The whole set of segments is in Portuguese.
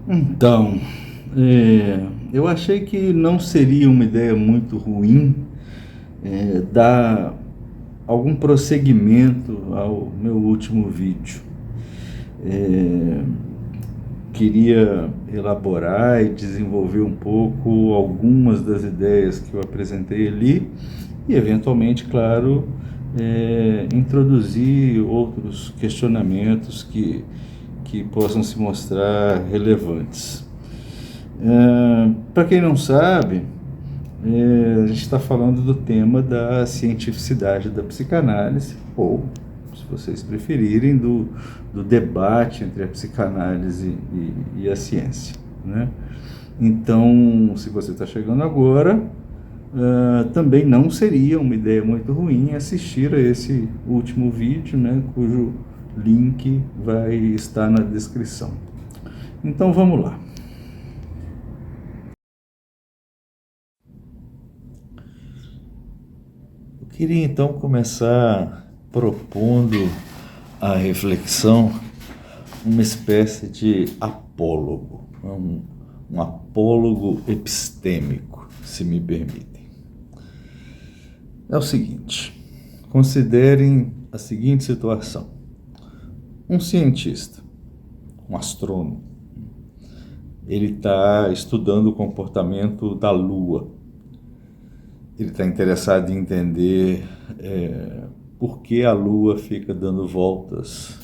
Então, eu achei que não seria uma ideia muito ruim dar algum prosseguimento ao meu último vídeo. Queria elaborar e desenvolver um pouco algumas das ideias que eu apresentei ali e, eventualmente, claro, introduzir outros questionamentos que possam se mostrar relevantes. Para quem não sabe, a gente está falando do tema da cientificidade da psicanálise, ou, se vocês preferirem, do debate entre a psicanálise e a ciência, né? Então, se você está chegando agora, também não seria uma ideia muito ruim assistir a esse último vídeo, né, cujo link vai estar na descrição. Então, vamos lá. Eu queria então começar propondo a reflexão uma espécie de apólogo, um apólogo epistêmico, se me permitem. É o seguinte, considerem a seguinte situação. Um cientista, um astrônomo, ele está estudando o comportamento da Lua. Ele está interessado em entender por que a Lua fica dando voltas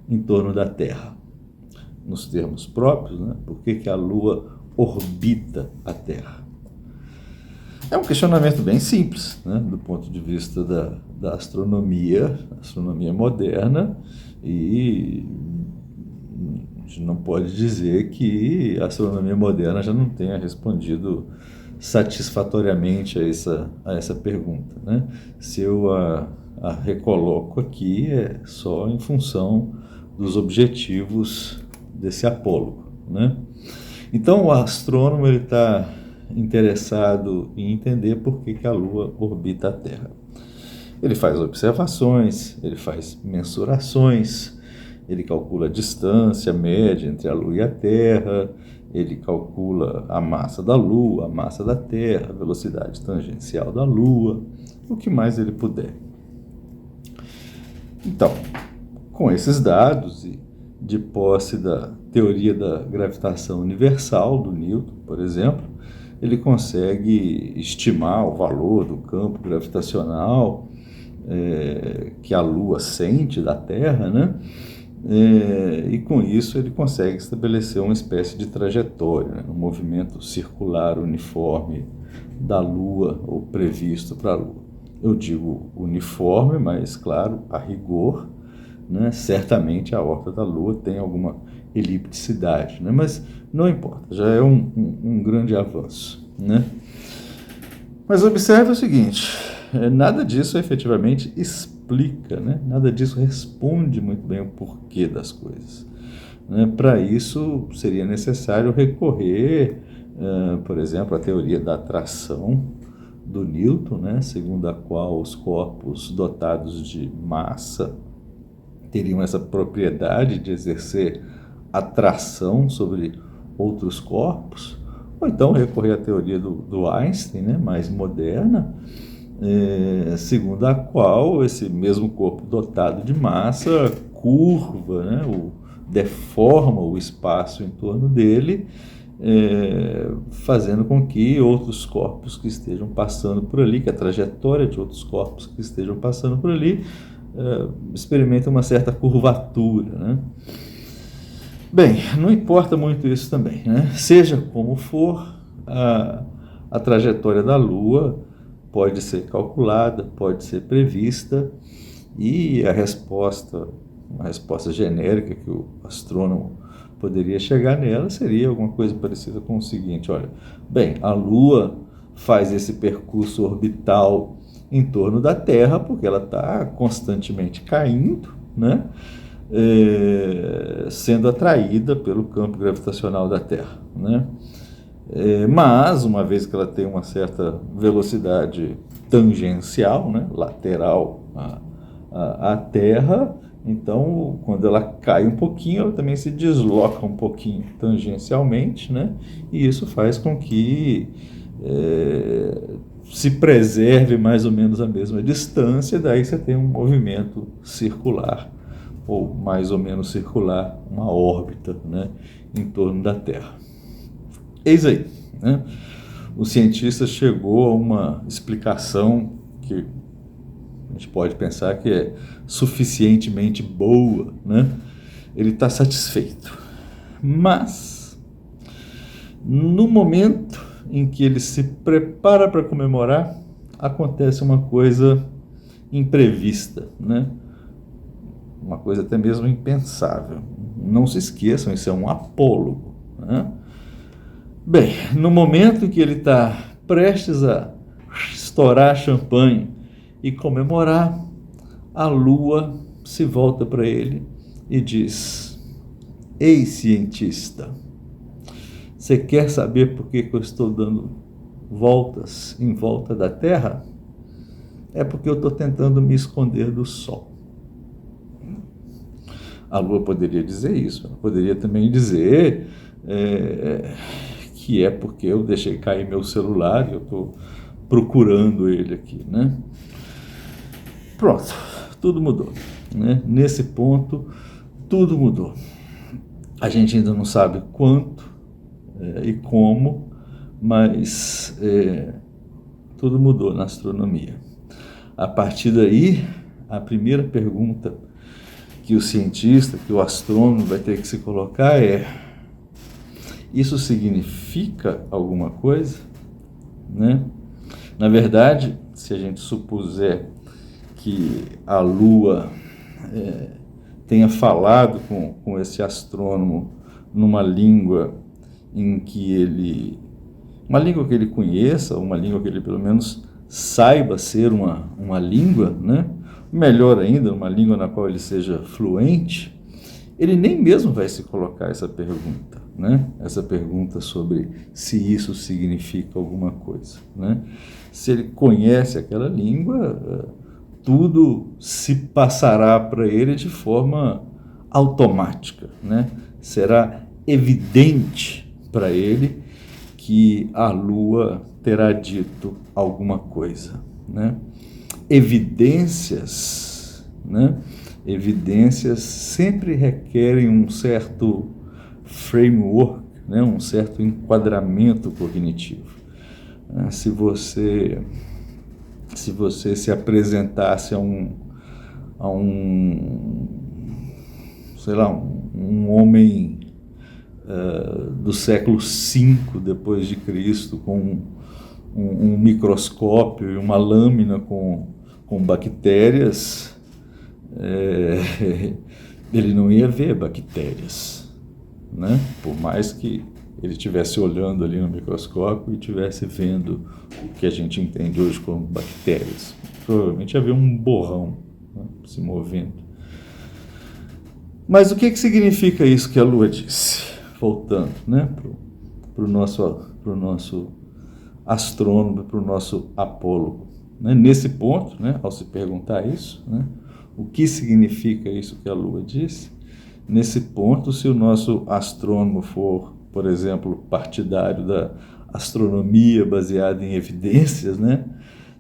em torno da Terra. Nos termos próprios, né? Por que a Lua orbita a Terra? É um questionamento bem simples, né? Do ponto de vista da astronomia moderna, e a gente não pode dizer que a astronomia moderna já não tenha respondido satisfatoriamente a essa pergunta, né? Se eu a recoloco aqui, é só em função dos objetivos desse apólogo, né? Então, o astrônomo está interessado em entender por que a Lua orbita a Terra. Ele faz observações, ele faz mensurações, ele calcula a distância média entre a Lua e a Terra, ele calcula a massa da Lua, a massa da Terra, a velocidade tangencial da Lua, o que mais ele puder. Então, com esses dados e de posse da teoria da gravitação universal do Newton, por exemplo, ele consegue estimar o valor do campo gravitacional que a Lua sente da Terra, né? E com isso ele consegue estabelecer uma espécie de trajetória, né? Um movimento circular uniforme da Lua, ou previsto para a Lua. Eu digo uniforme, mas claro, a rigor, né? Certamente a órbita da Lua tem alguma elipticidade, né? Mas não importa, já é um grande avanço, né? Mas observe o seguinte, nada disso efetivamente explica, né? Nada disso responde muito bem o porquê das coisas, né? Para isso seria necessário recorrer, por exemplo, à teoria da atração do Newton, né? Segundo a qual os corpos dotados de massa teriam essa propriedade de exercer atração sobre outros corpos, ou então recorrer à teoria do Einstein, né, mais moderna, segundo a qual esse mesmo corpo dotado de massa curva, né, deforma o espaço em torno dele, fazendo com que outros corpos que estejam passando por ali, que a trajetória de outros corpos que estejam passando por ali, experimentem uma certa curvatura, né? Bem, não importa muito isso também, né? Seja como for, a trajetória da Lua pode ser calculada, pode ser prevista, e uma resposta genérica que o astrônomo poderia chegar nela seria alguma coisa parecida com o seguinte: olha, bem, a Lua faz esse percurso orbital em torno da Terra porque ela está constantemente caindo, né? Sendo atraída pelo campo gravitacional da Terra, né? Mas, uma vez que ela tem uma certa velocidade tangencial, né, lateral à Terra, Então, quando ela cai um pouquinho, ela também se desloca um pouquinho tangencialmente, né? E isso faz com que se preserve mais ou menos a mesma distância, daí você tem um movimento circular, ou mais ou menos circular, uma órbita, né, em torno da Terra. Eis aí, né? O cientista chegou a uma explicação que a gente pode pensar que é suficientemente boa, né? Ele está satisfeito. Mas, no momento em que ele se prepara para comemorar, acontece uma coisa imprevista, né? Uma coisa até mesmo impensável. Não se esqueçam, isso é um apólogo, né? Bem, no momento em que ele está prestes a estourar champanhe e comemorar, a lua se volta para ele e diz: ei, cientista, você quer saber por que eu estou dando voltas em volta da Terra? É porque eu estou tentando me esconder do Sol. A lua poderia dizer isso, ela poderia também dizer que é porque eu deixei cair meu celular e eu estou procurando ele aqui, né? Pronto, tudo mudou, né? Nesse ponto, tudo mudou. A gente ainda não sabe quanto e como, mas tudo mudou na astronomia. A partir daí, a primeira pergunta que o cientista, que o astrônomo vai ter que se colocar é: isso significa alguma coisa? Né? Na verdade, se a gente supuser que a Lua tenha falado com esse astrônomo numa língua em que ele... uma língua que ele conheça, uma língua que ele pelo menos saiba ser uma língua, né? Melhor ainda, uma língua na qual ele seja fluente, ele nem mesmo vai se colocar essa pergunta, né? Essa pergunta sobre se isso significa alguma coisa, né? Se ele conhece aquela língua, tudo se passará para ele de forma automática, né? Será evidente para ele que a Lua terá dito alguma coisa, né? Evidências, né? Evidências sempre requerem um certo framework, né? Um certo enquadramento cognitivo. Se você se apresentasse a um sei lá, um homem do século V depois de Cristo, com um microscópio e uma lâmina com bactérias, ele não ia ver bactérias, né? Por mais que ele estivesse olhando ali no microscópio e estivesse vendo o que a gente entende hoje como bactérias. Provavelmente havia um borrão, né, se movendo. Mas o que significa isso que a Lua disse? Voltando, né, para o nosso astrônomo, para o nosso apólogo. Né? Nesse ponto, né, ao se perguntar isso, né, o que significa isso que a Lua disse? Nesse ponto, se o nosso astrônomo for, por exemplo, partidário da astronomia baseada em evidências, né,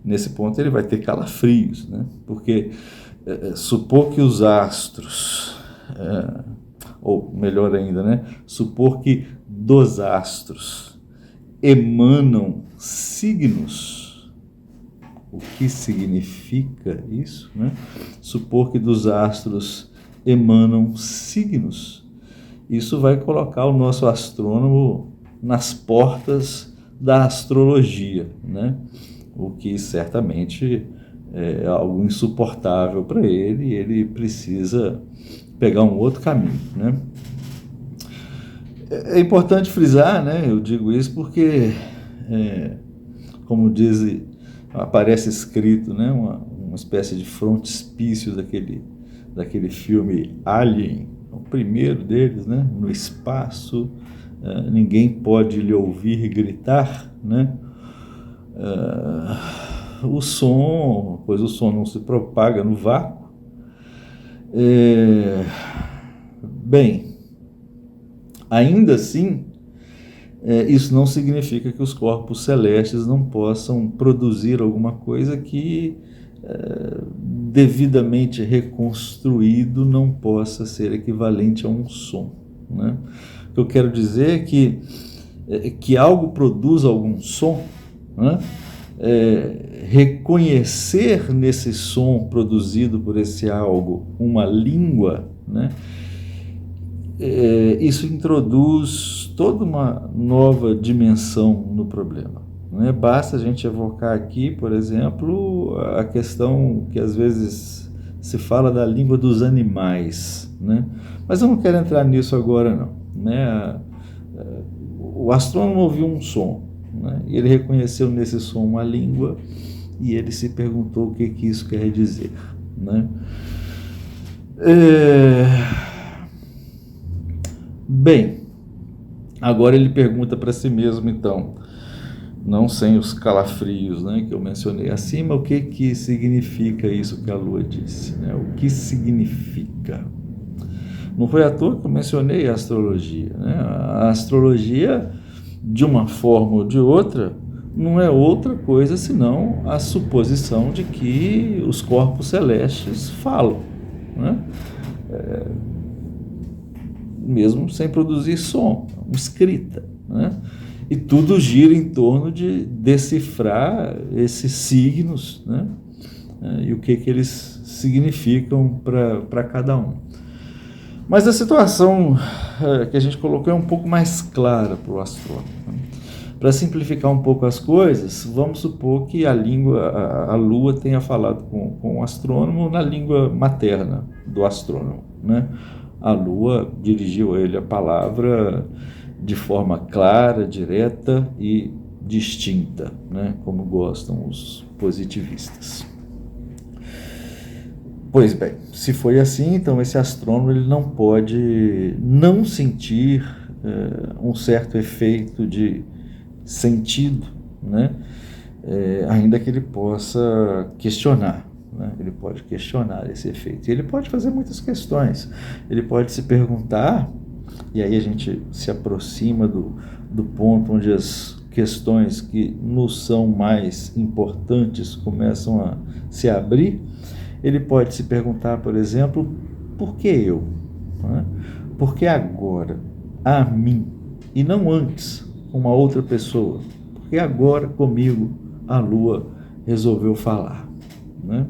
nesse ponto ele vai ter calafrios, né, porque supor que os astros, ou melhor ainda, né, supor que dos astros emanam signos. O que significa isso, né? Supor que dos astros emanam signos. Isso vai colocar o nosso astrônomo nas portas da astrologia, né? O que certamente é algo insuportável para ele, e ele precisa pegar um outro caminho, né? É importante frisar, né? Eu digo isso porque, como diz, aparece escrito, né? Uma espécie de frontispício daquele filme Alien, o primeiro deles, né? No espaço, ninguém pode lhe ouvir gritar, né? O som, pois o som não se propaga no vácuo. Bem, ainda assim, isso não significa que os corpos celestes não possam produzir alguma coisa que, devidamente reconstruído, não possa ser equivalente a um som, né? O que eu quero dizer é que algo produz algum som, né? Reconhecer nesse som produzido por esse algo uma língua, né? Isso introduz toda uma nova dimensão no problema, né? Basta a gente evocar aqui, por exemplo, a questão que às vezes se fala da língua dos animais, né? Mas eu não quero entrar nisso agora não, né? O astrônomo ouviu um som, né? E ele reconheceu nesse som uma língua e ele se perguntou o que isso quer dizer, né? Bem, agora ele pergunta para si mesmo, então, não sem os calafrios, né, que eu mencionei acima, o que significa isso que a Lua disse, né? O que significa? Não foi à toa que eu mencionei a astrologia, né? A astrologia, de uma forma ou de outra, não é outra coisa senão a suposição de que os corpos celestes falam, né? Mesmo sem produzir som, escrita, né? E tudo gira em torno de decifrar esses signos, né? E o que eles significam para cada um. Mas a situação que a gente colocou é um pouco mais clara para o astrônomo, né? Para simplificar um pouco as coisas, vamos supor que a Lua tenha falado com o astrônomo na língua materna do astrônomo, né? A Lua dirigiu a ele a palavra de forma clara, direta e distinta, né? Como gostam os positivistas. Pois bem, se foi assim, então esse astrônomo ele não pode não sentir um certo efeito de sentido, né? Ainda que ele possa questionar, né? Ele pode questionar esse efeito. E ele pode fazer muitas questões. Ele pode se perguntar, e aí a gente se aproxima do ponto onde as questões que nos são mais importantes começam a se abrir. Ele pode se perguntar, por exemplo, por que eu? Né? Por que agora? A mim? E não antes, com uma outra pessoa? Por que agora comigo a Lua resolveu falar? Né?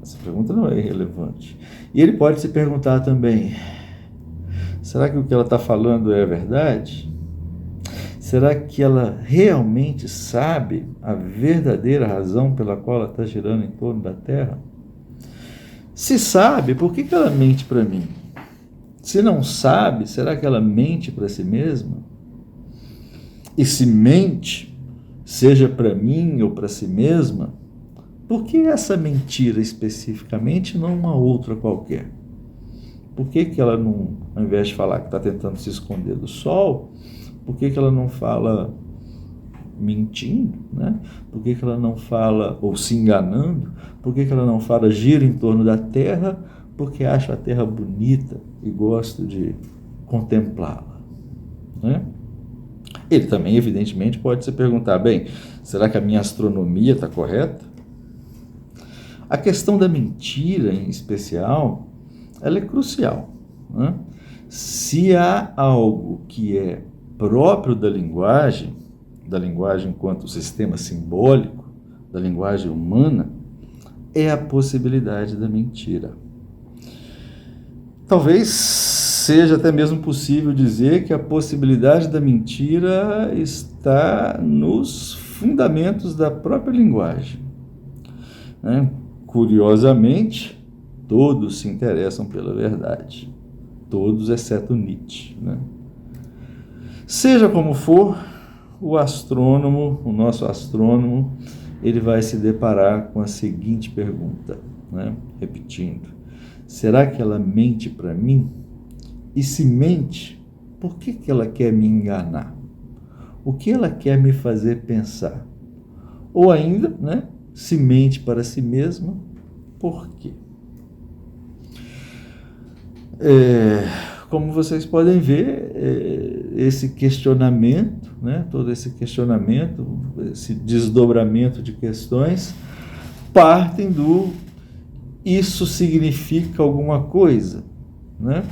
Essa pergunta não é irrelevante. E ele pode se perguntar também, será que o que ela está falando é verdade? Será que ela realmente sabe a verdadeira razão pela qual ela está girando em torno da Terra? Se sabe, por que ela mente para mim? Se não sabe, será que ela mente para si mesma? E se mente, seja para mim ou para si mesma, por que essa mentira especificamente, não uma outra qualquer? Por que ela não, ao invés de falar que está tentando se esconder do sol, por que ela não fala mentindo, né? Por que ela não fala ou se enganando? Por que ela não fala gira em torno da Terra? Porque acha a Terra bonita e gosta de contemplá-la, né? Ele também, evidentemente, pode se perguntar, bem, será que a minha astronomia está correta? A questão da mentira, em especial, ela é crucial, né? Se há algo que é próprio da linguagem enquanto sistema simbólico, da linguagem humana, é a possibilidade da mentira. Talvez seja até mesmo possível dizer que a possibilidade da mentira está nos fundamentos da própria linguagem, né? Curiosamente, todos se interessam pela verdade. Todos, exceto Nietzsche, né? Seja como for, o nosso astrônomo, ele vai se deparar com a seguinte pergunta, né? Repetindo, será que ela mente para mim? E se mente, por que ela quer me enganar? O que ela quer me fazer pensar? Ou ainda, né, se mente para si mesma, por quê? Como vocês podem ver, esse questionamento, né, todo esse questionamento, esse desdobramento de questões, partem do isso significa alguma coisa, né?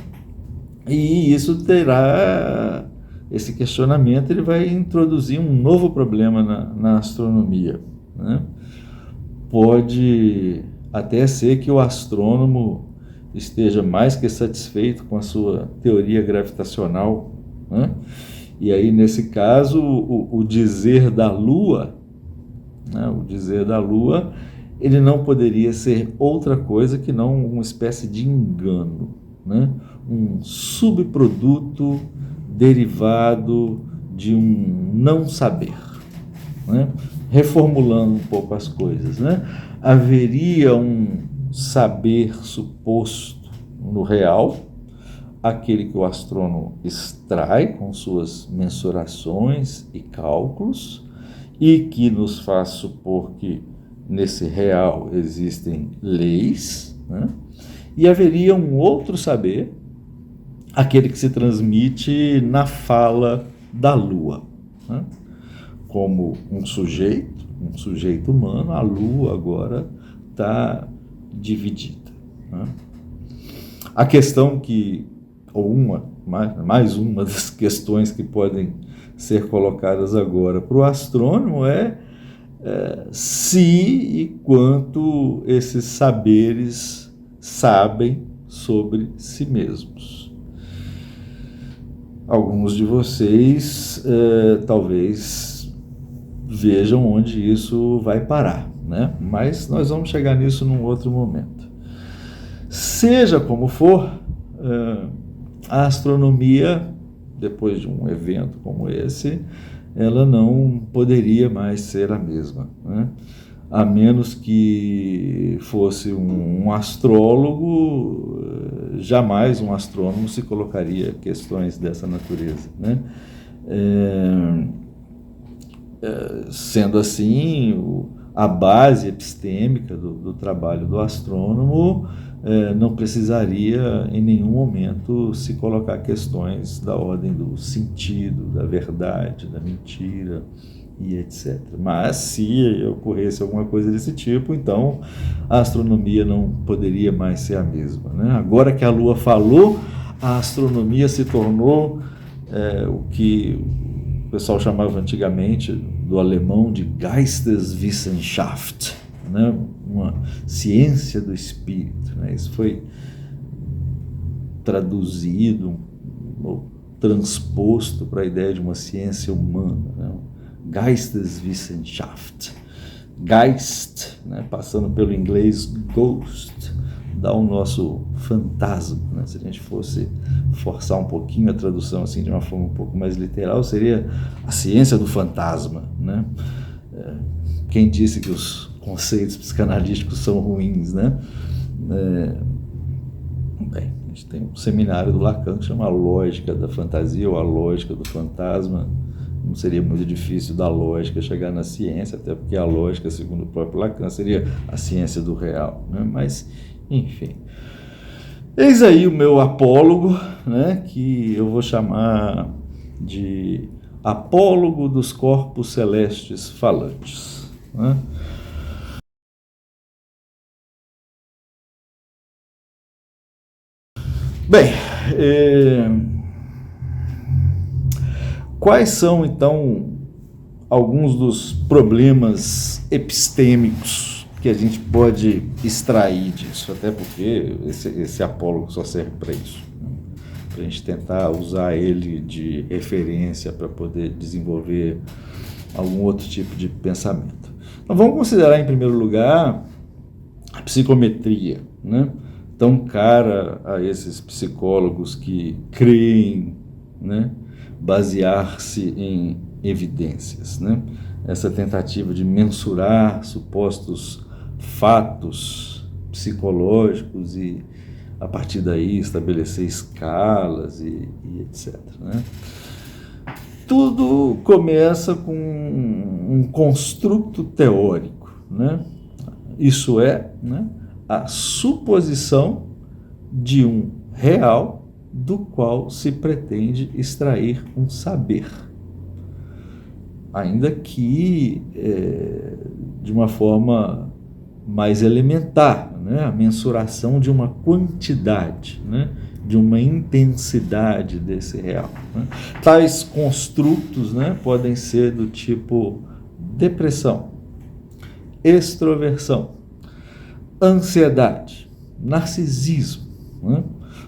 E isso terá, esse questionamento ele vai introduzir um novo problema na astronomia, né? Pode até ser que o astrônomo esteja mais que satisfeito com a sua teoria gravitacional, né? E aí, nesse caso, o dizer da Lua, né? O dizer da Lua, ele não poderia ser outra coisa que não uma espécie de engano, né? Um subproduto derivado de um não saber, né? Reformulando um pouco as coisas, né? Haveria um saber suposto no real, aquele que o astrônomo extrai com suas mensurações e cálculos, e que nos faz supor que nesse real existem leis, né? E haveria um outro saber, aquele que se transmite na fala da Lua, né? Como um sujeito humano, a Lua agora está dividida, né? A questão que, ou mais uma das questões que podem ser colocadas agora para o astrônomo se e quanto esses saberes sabem sobre si mesmos. Alguns de vocês talvez vejam onde isso vai parar, né? Mas nós vamos chegar nisso num outro momento. Seja como for, a astronomia, depois de um evento como esse, ela não poderia mais ser a mesma, né? A menos que fosse um astrólogo, jamais um astrônomo se colocaria questões dessa natureza, né? Sendo assim, a base epistêmica do trabalho do astrônomo não precisaria em nenhum momento se colocar questões da ordem do sentido, da verdade, da mentira e etc. Mas se ocorresse alguma coisa desse tipo, então a astronomia não poderia mais ser a mesma, né? Agora que a Lua falou, a astronomia se tornou o que o pessoal chamava antigamente do alemão de Geisteswissenschaft, né? Uma ciência do espírito, né? Isso foi traduzido ou transposto para a ideia de uma ciência humana, né? Geisteswissenschaft, Geist, né? Passando pelo inglês ghost, dá o nosso fantasma, né? Se a gente fosse forçar um pouquinho a tradução assim de uma forma um pouco mais literal, seria a ciência do fantasma, né? Quem disse que os conceitos psicanalísticos são ruins, né? Bem, a gente tem um seminário do Lacan que chama a lógica da fantasia ou a lógica do fantasma. Não seria muito difícil da lógica chegar na ciência, até porque a lógica, segundo o próprio Lacan, seria a ciência do real, né? Mas, enfim. Eis aí o meu apólogo, né? Que eu vou chamar de apólogo dos corpos celestes falantes, né? Bem, quais são então alguns dos problemas epistêmicos que a gente pode extrair disso? Até porque esse apólogo só serve para isso, né? Para a gente tentar usar ele de referência para poder desenvolver algum outro tipo de pensamento. Então vamos considerar em primeiro lugar a psicometria, né? Tão cara a esses psicólogos que creem, né, basear-se em evidências, né? Essa tentativa de mensurar supostos fatos psicológicos e, a partir daí, estabelecer escalas e etc., né? Tudo começa com um construto teórico, né? Isso é, né, a suposição de um real do qual se pretende extrair um saber. Ainda que de uma forma mais elementar, né? A mensuração de uma quantidade, né? De uma intensidade desse real. Né? Tais construtos, né? Podem ser do tipo depressão, extroversão, ansiedade, narcisismo. Né?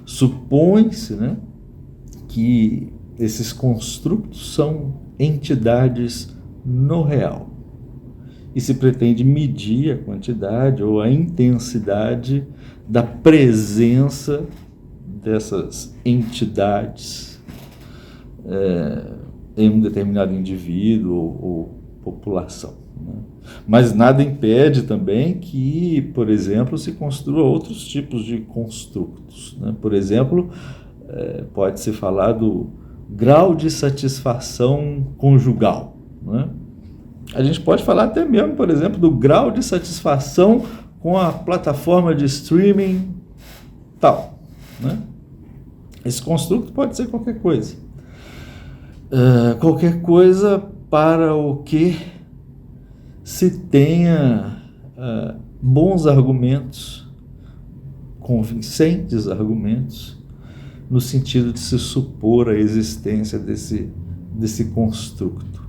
Supõe-se, né, que esses construtos são entidades no real e se pretende medir a quantidade ou a intensidade da presença dessas entidades em um determinado indivíduo ou população. Né? Mas nada impede também que, por exemplo, se construa outros tipos de construtos. Né? Por exemplo, pode-se falar do grau de satisfação conjugal. Né? A gente pode falar até mesmo, por exemplo, do grau de satisfação com a plataforma de streaming tal. Né? Esse construto pode ser qualquer coisa. Qualquer coisa para o que se tenha bons argumentos, convincentes argumentos, no sentido de se supor a existência desse construto.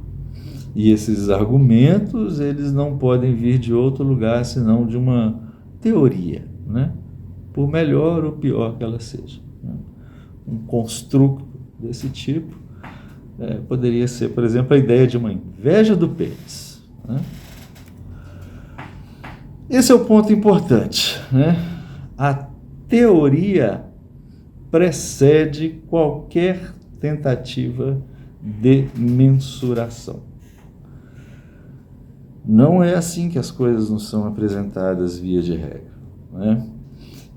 E esses argumentos, eles não podem vir de outro lugar senão de uma teoria, né? Por melhor ou pior que ela seja. Né? Um construto desse tipo poderia ser, por exemplo, a ideia de uma inveja do pênis. Né? Esse é o ponto importante. Né? A teoria precede qualquer tentativa de mensuração. Não é assim que as coisas nos são apresentadas via de regra. Né?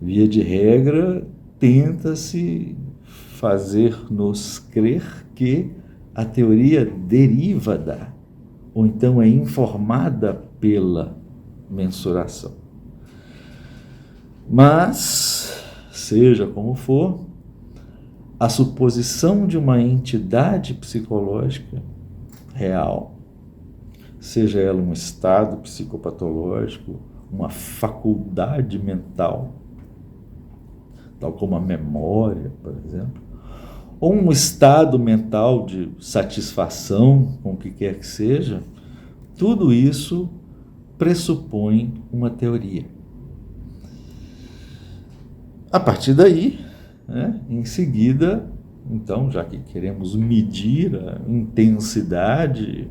Via de regra, tenta-se fazer-nos crer que a teoria deriva da, ou então é informada pela mensuração. Mas, seja como for, a suposição de uma entidade psicológica real, seja ela um estado psicopatológico, uma faculdade mental, tal como a memória, por exemplo, ou um estado mental de satisfação com o que quer que seja, tudo isso pressupõe uma teoria. A partir daí, né, em seguida, então, já que queremos medir a intensidade,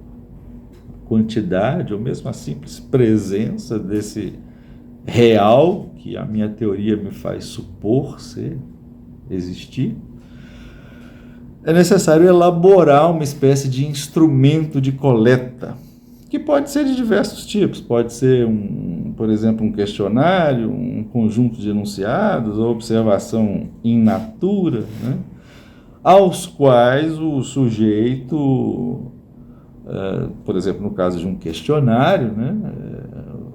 quantidade, ou mesmo a simples presença desse real que a minha teoria me faz supor existir, é necessário elaborar uma espécie de instrumento de coleta, que pode ser de diversos tipos. Pode ser, por exemplo, um questionário, um conjunto de enunciados, ou observação in natura, né? Aos quais o sujeito, por exemplo, no caso de um questionário, né?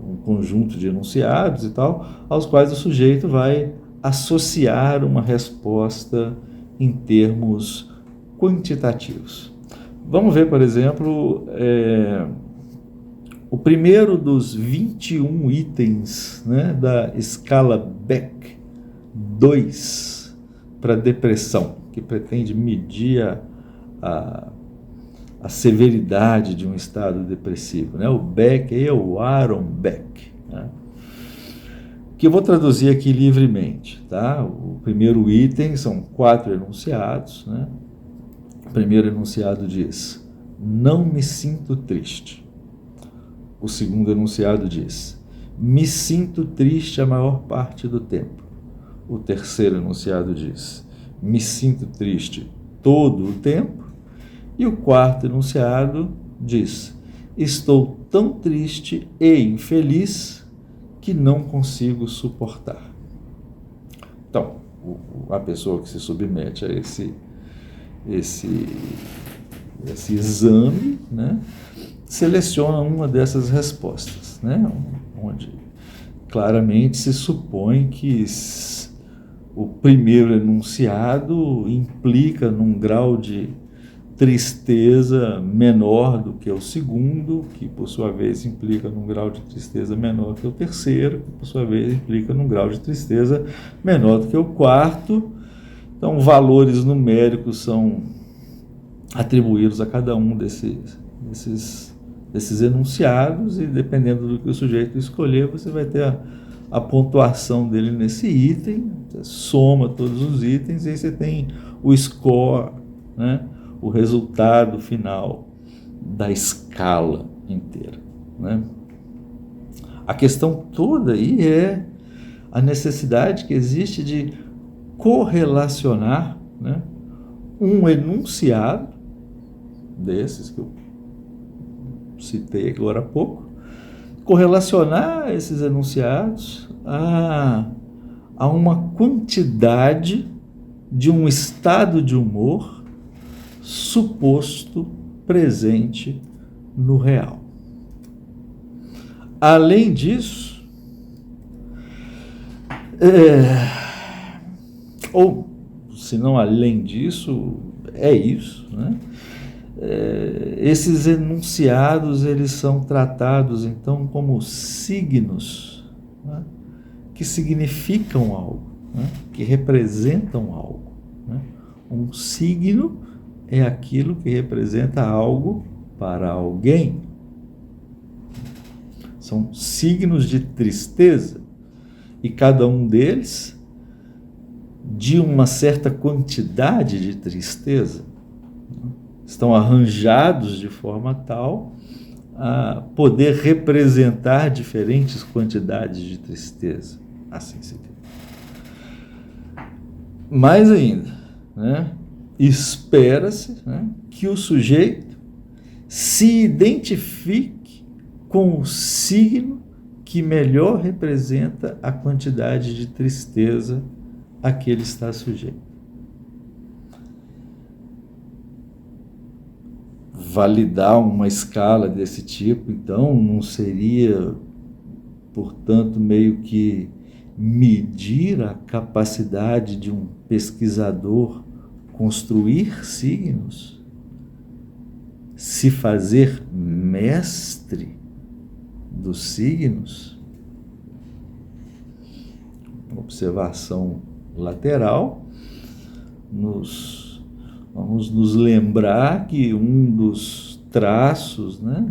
Um conjunto de enunciados e tal, aos quais o sujeito vai associar uma resposta em termos quantitativos. Vamos ver, por exemplo, o primeiro dos 21 itens, né, da escala Beck 2 para depressão, que pretende medir a severidade de um estado depressivo. Né? O Beck aí é o Aaron Beck, né? Que eu vou traduzir aqui livremente. Tá? O primeiro item são 4 enunciados. Né? O primeiro enunciado diz: não me sinto triste. O segundo enunciado diz: me sinto triste a maior parte do tempo. O terceiro enunciado diz: me sinto triste todo o tempo. E o quarto enunciado diz: estou tão triste e infeliz que não consigo suportar. Então, a pessoa que se submete a esse exame, né, seleciona uma dessas respostas, né, onde claramente se supõe que o primeiro enunciado implica num grau de tristeza menor do que o segundo, que por sua vez implica num grau de tristeza menor que o terceiro, que por sua vez implica num grau de tristeza menor do que o quarto. Então, valores numéricos são atribuídos a cada um desses enunciados, e dependendo do que o sujeito escolher, você vai ter a pontuação dele nesse item, você soma todos os itens, e aí você tem o score, né? O resultado final da escala inteira, né? A questão toda aí é a necessidade que existe de correlacionar, né, um enunciado desses que eu citei agora há pouco, correlacionar esses enunciados a uma quantidade de um estado de humor suposto presente no real. Além disso, ou se não além disso, é isso, né? Esses enunciados, eles são tratados então como signos, né, que significam algo, né, que representam algo, né? Um signo é aquilo que representa algo para alguém. São signos de tristeza, e cada um deles de uma certa quantidade de tristeza, estão arranjados de forma tal a poder representar diferentes quantidades de tristeza. Assim se diz. Mais ainda, né, espera-se, né, que o sujeito se identifique com o signo que melhor representa a quantidade de tristeza a que ele está sujeito. Validar uma escala desse tipo, então, não seria, portanto, meio que medir a capacidade de um pesquisador construir signos, se fazer mestre dos signos? Observação lateral, vamos nos lembrar que um dos traços, né,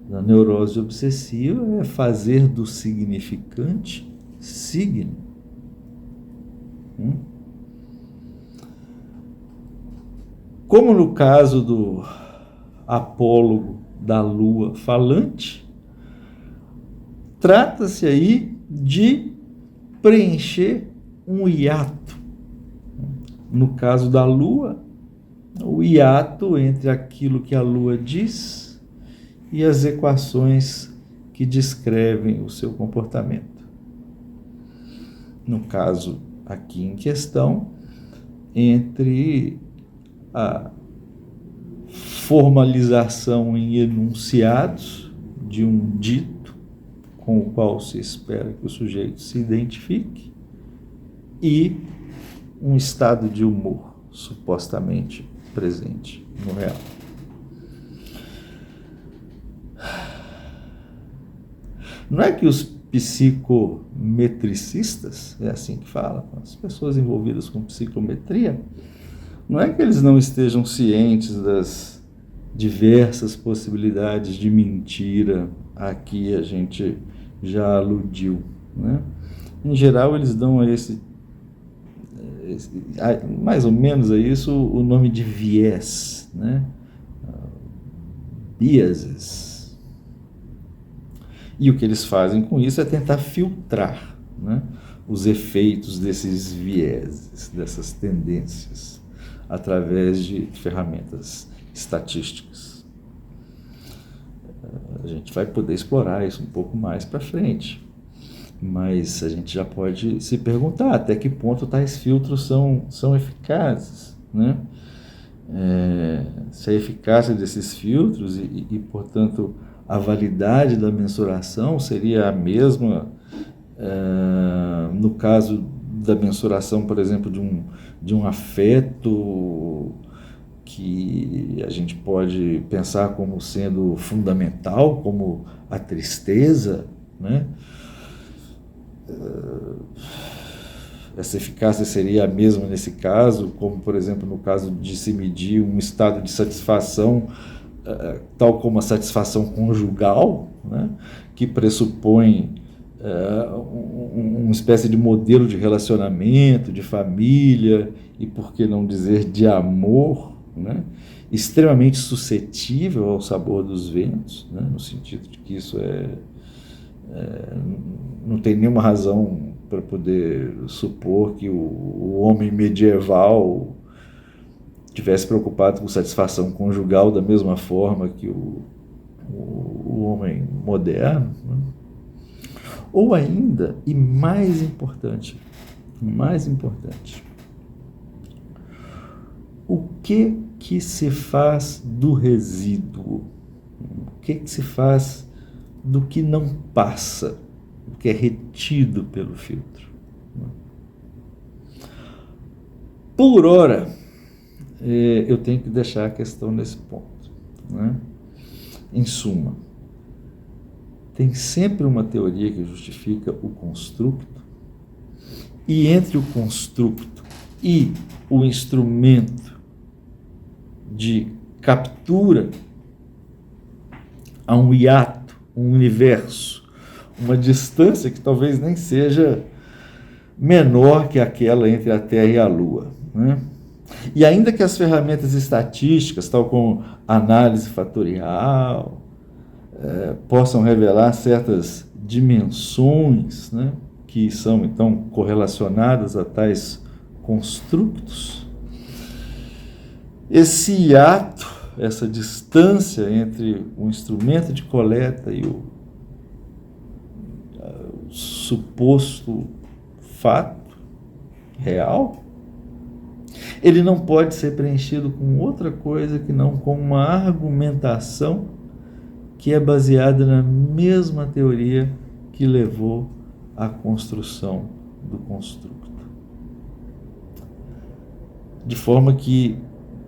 da neurose obsessiva é fazer do significante signo. Como no caso do apólogo da lua falante, trata-se aí de preencher um hiato. No caso da lua, o hiato entre aquilo que a lua diz e as equações que descrevem o seu comportamento. No caso aqui em questão, entre a formalização em enunciados de um dito com o qual se espera que o sujeito se identifique e um estado de humor supostamente presente no real. Não é que os psicometricistas, é assim que fala, as pessoas envolvidas com psicometria, não é que eles não estejam cientes das diversas possibilidades de mentira a que a gente já aludiu, né? Em geral, eles dão a mais ou menos a isso o nome de viés, né? Biases. E o que eles fazem com isso é tentar filtrar, né, os efeitos desses vieses, dessas tendências, através de ferramentas estatísticas. A gente vai poder explorar isso um pouco mais para frente, mas a gente já pode se perguntar até que ponto tais filtros são eficazes, né? Se a eficácia desses filtros e, portanto, a validade da mensuração seria a mesma no caso da mensuração, por exemplo, de um afeto que a gente pode pensar como sendo fundamental, como a tristeza, né? Essa eficácia seria a mesma nesse caso, como, por exemplo, no caso de se medir um estado de satisfação, tal como a satisfação conjugal, né? Que pressupõe uma espécie de modelo de relacionamento, de família e, por que não dizer, de amor, né? Extremamente suscetível ao sabor dos ventos, né? No sentido de que isso não tem nenhuma razão para poder supor que o homem medieval tivesse preocupado com satisfação conjugal da mesma forma que o homem moderno, né? Ou ainda, e mais importante, o que se faz do resíduo? O que se faz do que não passa, do que é retido pelo filtro? Por ora, eu tenho que deixar a questão nesse ponto, né? Em suma, tem sempre uma teoria que justifica o constructo, e entre o constructo e o instrumento de captura há um hiato, um universo, uma distância que talvez nem seja menor que aquela entre a Terra e a Lua, né? E ainda que as ferramentas estatísticas, tal como análise fatorial, possam revelar certas dimensões, né, que são então correlacionadas a tais construtos, esse hiato, essa distância entre o instrumento de coleta e o suposto fato real, ele não pode ser preenchido com outra coisa que não com uma argumentação que é baseada na mesma teoria que levou à construção do construto. De forma que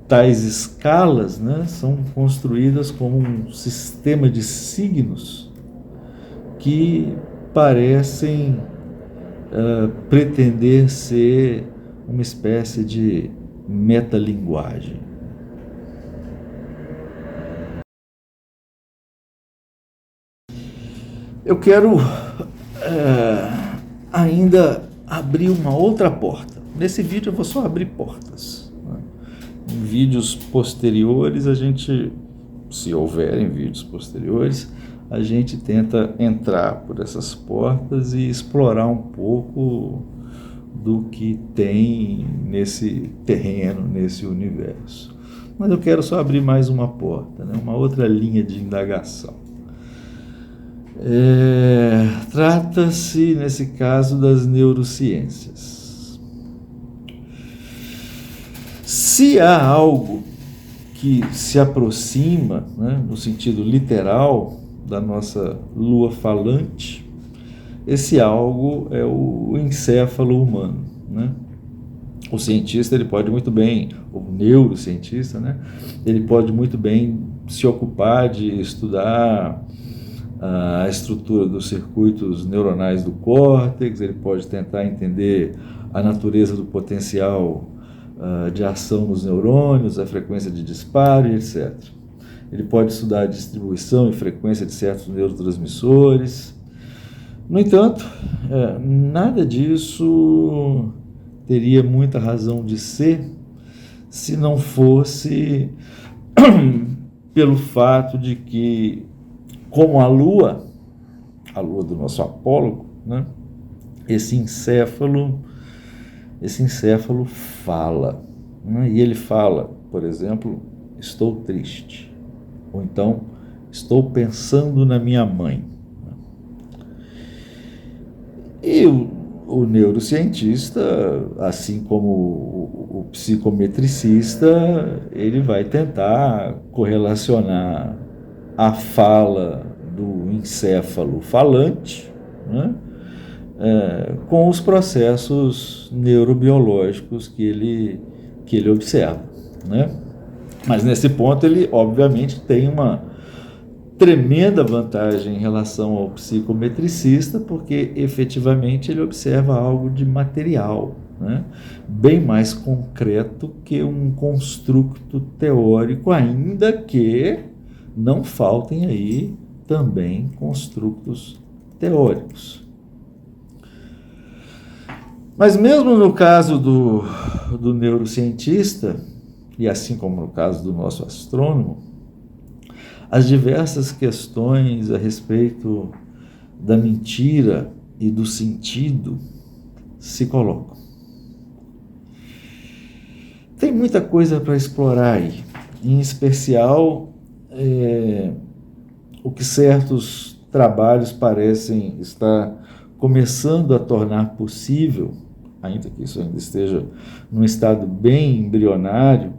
tais escalas, né, são construídas como um sistema de signos que parecem pretender ser uma espécie de metalinguagem. Eu quero ainda abrir uma outra porta. Nesse vídeo eu vou só abrir portas, né? Em vídeos posteriores, se houverem vídeos posteriores, a gente tenta entrar por essas portas e explorar um pouco do que tem nesse terreno, nesse universo. Mas eu quero só abrir mais uma porta, né? Uma outra linha de indagação. Trata-se, nesse caso, das neurociências. Se há algo que se aproxima, né, no sentido literal, da nossa lua falante, esse algo é o encéfalo humano, né? O cientista, ele pode muito bem, o neurocientista, né, ele pode muito bem se ocupar de estudar a estrutura dos circuitos neuronais do córtex, ele pode tentar entender a natureza do potencial de ação nos neurônios, a frequência de disparo, etc. Ele pode estudar a distribuição e frequência de certos neurotransmissores. No entanto, nada disso teria muita razão de ser se não fosse pelo fato de que, como a lua do nosso Apólogo, né, esse encéfalo fala, né, e ele fala, por exemplo, estou triste, ou então estou pensando na minha mãe. E o neurocientista, assim como o psicometricista, ele vai tentar correlacionar a fala do encéfalo falante, né, com os processos neurobiológicos que ele observa, né? Mas nesse ponto ele, obviamente, tem uma tremenda vantagem em relação ao psicometricista, porque efetivamente ele observa algo de material, né? Bem mais concreto que um construto teórico, ainda que não faltem aí também construtos teóricos. Mas mesmo no caso do neurocientista, e assim como no caso do nosso astrônomo, as diversas questões a respeito da mentira e do sentido se colocam. Tem muita coisa para explorar aí, em especial o que certos trabalhos parecem estar começando a tornar possível, ainda que isso ainda esteja num estado bem embrionário,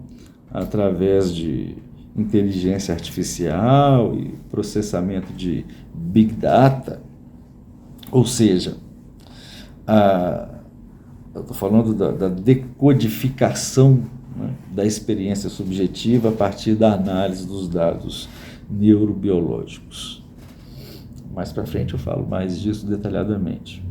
através de inteligência artificial e processamento de Big Data, ou seja, eu estou falando da decodificação, né, da experiência subjetiva a partir da análise dos dados neurobiológicos. Mais para frente eu falo mais disso detalhadamente.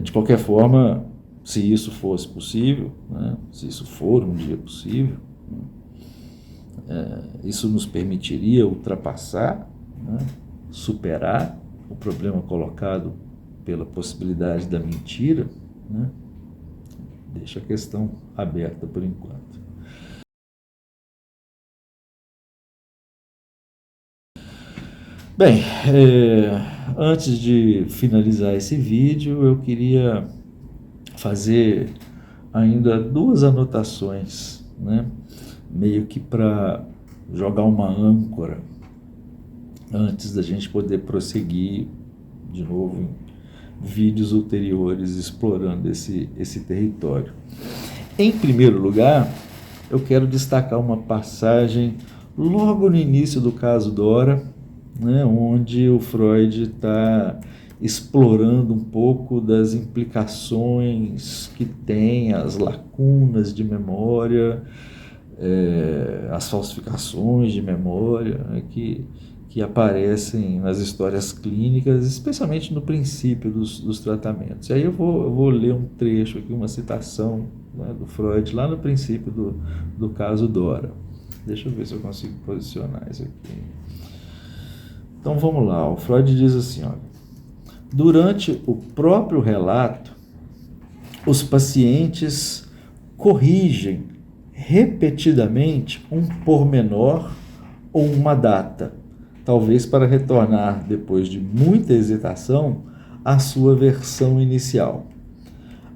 De qualquer forma, se isso fosse possível, né, se isso for um dia possível, isso nos permitiria ultrapassar, né, superar o problema colocado pela possibilidade da mentira, né? Deixa a questão aberta por enquanto. Bem, antes de finalizar esse vídeo, eu queria fazer ainda duas anotações, né? Meio que para jogar uma âncora antes da gente poder prosseguir de novo em vídeos ulteriores explorando esse território. Em primeiro lugar, eu quero destacar uma passagem logo no início do caso Dora, né, onde o Freud está explorando um pouco das implicações que tem as lacunas de memória, as falsificações de memória, né, que aparecem nas histórias clínicas, especialmente no princípio dos tratamentos. E aí eu vou ler um trecho aqui, uma citação, né, do Freud, lá no princípio do caso Dora. Deixa eu ver se eu consigo posicionar isso aqui. Então vamos lá, o Freud diz assim, olha, durante o próprio relato, os pacientes corrigem repetidamente um pormenor ou uma data, talvez para retornar, depois de muita hesitação, à sua versão inicial.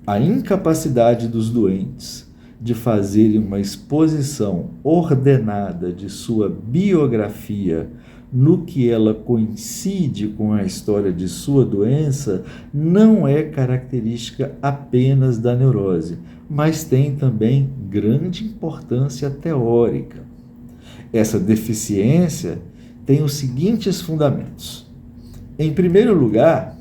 A incapacidade dos doentes de fazerem uma exposição ordenada de sua biografia no que ela coincide com a história de sua doença não é característica apenas da neurose, mas tem também grande importância teórica. Essa deficiência tem os seguintes fundamentos. Em primeiro lugar,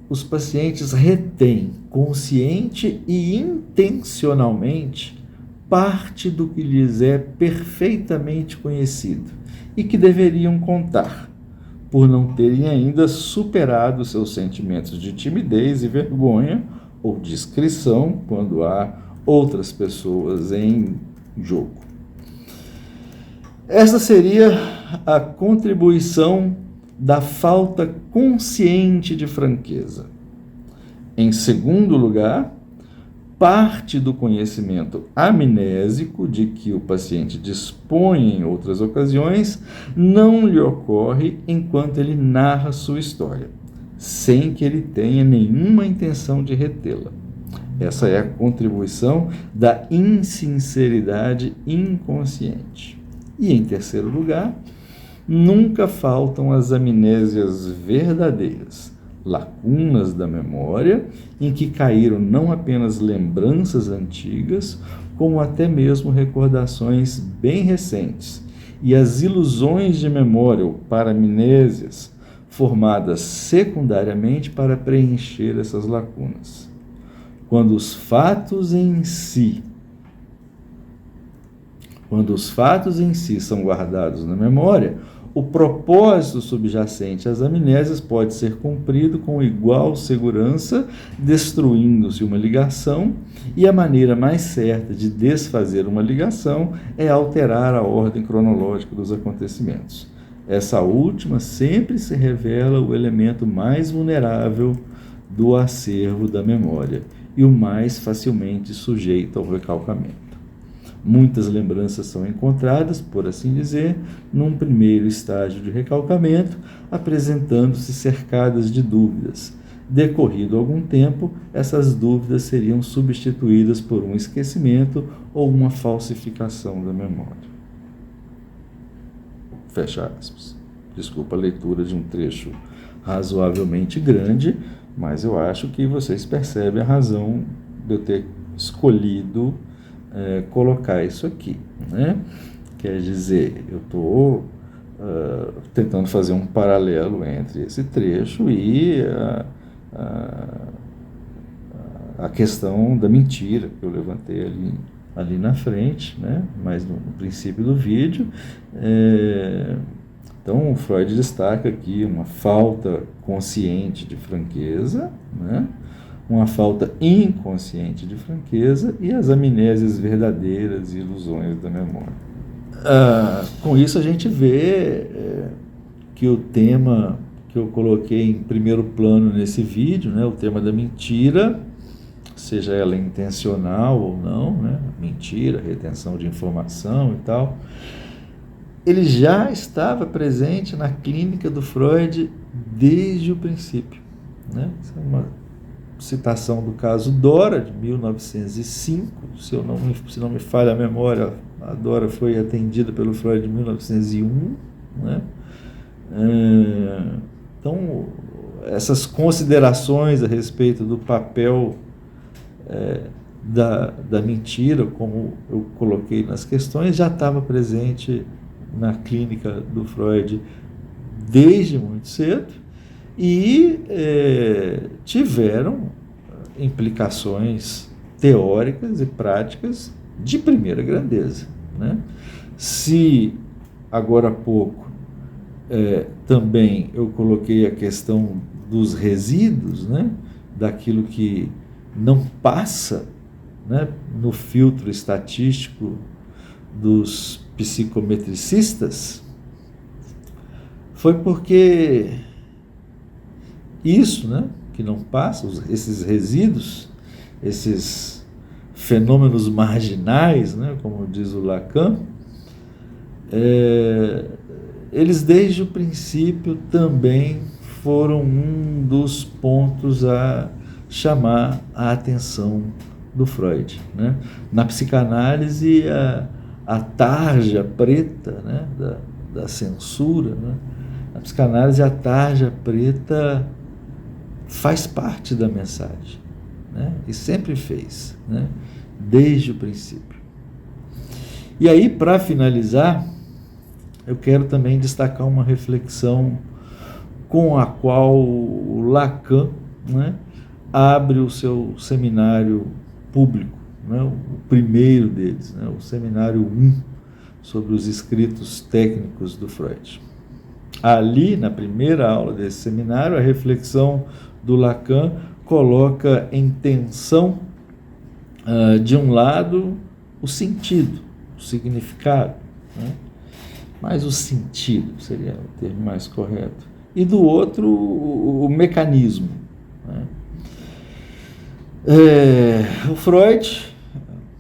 os pacientes retêm consciente e intencionalmente parte do que lhes é perfeitamente conhecido e que deveriam contar, por não terem ainda superado seus sentimentos de timidez e vergonha ou discrição quando há outras pessoas em jogo. Essa seria a contribuição da falta consciente de franqueza. Em segundo lugar, parte do conhecimento amnésico de que o paciente dispõe em outras ocasiões não lhe ocorre enquanto ele narra sua história, sem que ele tenha nenhuma intenção de retê-la. Essa é a contribuição da insinceridade inconsciente. E, em terceiro lugar, nunca faltam as amnésias verdadeiras, lacunas da memória, em que caíram não apenas lembranças antigas, como até mesmo recordações bem recentes, e as ilusões de memória, ou paramnésias, formadas secundariamente para preencher essas lacunas. Quando os fatos em si são guardados na memória, o propósito subjacente às amnésias pode ser cumprido com igual segurança, destruindo-se uma ligação, e a maneira mais certa de desfazer uma ligação é alterar a ordem cronológica dos acontecimentos. Essa última sempre se revela o elemento mais vulnerável do acervo da memória e o mais facilmente sujeito ao recalcamento. Muitas lembranças são encontradas, por assim dizer, num primeiro estágio de recalcamento, apresentando-se cercadas de dúvidas. Decorrido algum tempo, essas dúvidas seriam substituídas por um esquecimento ou uma falsificação da memória. Fecha aspas. Desculpa a leitura de um trecho razoavelmente grande, mas eu acho que vocês percebem a razão de eu ter escolhido colocar isso aqui, né? Quer dizer, eu estou tentando fazer um paralelo entre esse trecho e a questão da mentira que eu levantei ali na frente, né? Mas no princípio do vídeo. Então, o Freud destaca aqui uma falta consciente de franqueza, né? Uma falta inconsciente de franqueza e as amnésias verdadeiras e ilusões da memória. Com isso a gente vê que o tema que eu coloquei em primeiro plano nesse vídeo, né, o tema da mentira, seja ela intencional ou não, né, mentira, retenção de informação e tal, ele já estava presente na clínica do Freud desde o princípio, né? Isso é uma citação do caso Dora, de 1905, se não me falha a memória, a Dora foi atendida pelo Freud em 1901, né? Então, essas considerações a respeito do papel da mentira, como eu coloquei nas questões, já estava presente na clínica do Freud desde muito cedo, e tiveram implicações teóricas e práticas de primeira grandeza, né? Se agora há pouco também eu coloquei a questão dos resíduos, né? Daquilo que não passa, né, no filtro estatístico dos psicometricistas, foi porque isso, né, que não passa, esses resíduos, esses fenômenos marginais, né, como diz o Lacan, eles desde o princípio também foram um dos pontos a chamar a atenção do Freud, né? Na psicanálise, a tarja preta, né, da censura, né? Na psicanálise, a tarja preta faz parte da mensagem, né? E sempre fez, né? Desde o princípio. E aí, para finalizar, eu quero também destacar uma reflexão com a qual o Lacan, né, abre o seu seminário público, né, o primeiro deles, né, o seminário 1, sobre os escritos técnicos do Freud. Ali, na primeira aula desse seminário, a reflexão do Lacan coloca em tensão, de um lado, o sentido, o significado, né? Mas o sentido seria o termo mais correto, e do outro, o mecanismo, né? O Freud,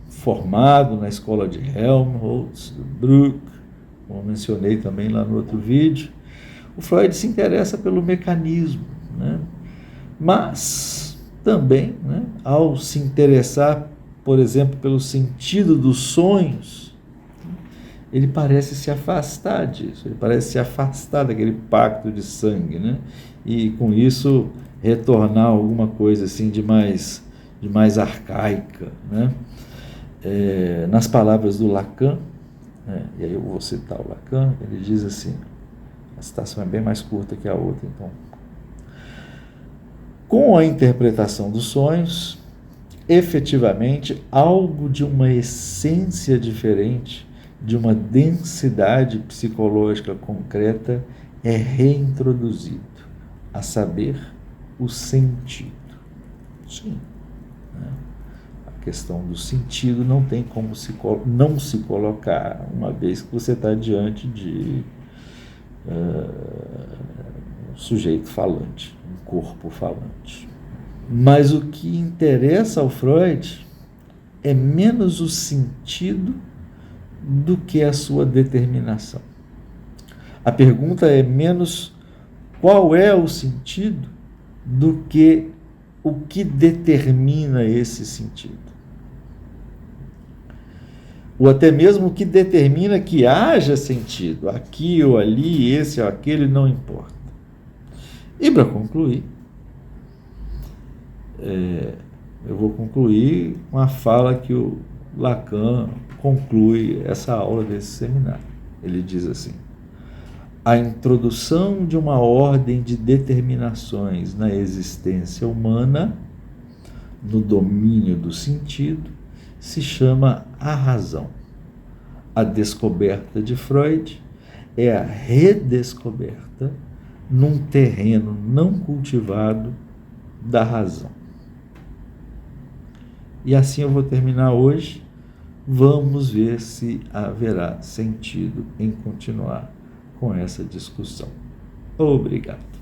formado na escola de Helmholtz, Bruck, como mencionei também lá no outro vídeo, o Freud se interessa pelo mecanismo, né? Mas também, né, ao se interessar, por exemplo, pelo sentido dos sonhos, ele parece se afastar disso, ele parece se afastar daquele pacto de sangue, né? E com isso retornar a alguma coisa assim de mais arcaica, né? Nas palavras do Lacan, né? E aí eu vou citar o Lacan, ele diz assim, a citação é bem mais curta que a outra, então. Com a interpretação dos sonhos, efetivamente, algo de uma essência diferente, de uma densidade psicológica concreta, é reintroduzido, a saber, o sentido. Sim. Né? A questão do sentido não tem como não se colocar, uma vez que você está diante de um sujeito falante, um corpo falante. Mas o que interessa ao Freud é menos o sentido do que a sua determinação. A pergunta é menos qual é o sentido do que o que determina esse sentido. Ou até mesmo o que determina que haja sentido, aqui ou ali, esse ou aquele, não importa. E para concluir, eu vou concluir com a fala que o Lacan conclui essa aula desse seminário. Ele diz assim: a introdução de uma ordem de determinações na existência humana, no domínio do sentido, se chama a razão. A descoberta de Freud é a redescoberta num terreno não cultivado da razão. E assim eu vou terminar hoje. Vamos ver se haverá sentido em continuar com essa discussão. Obrigado.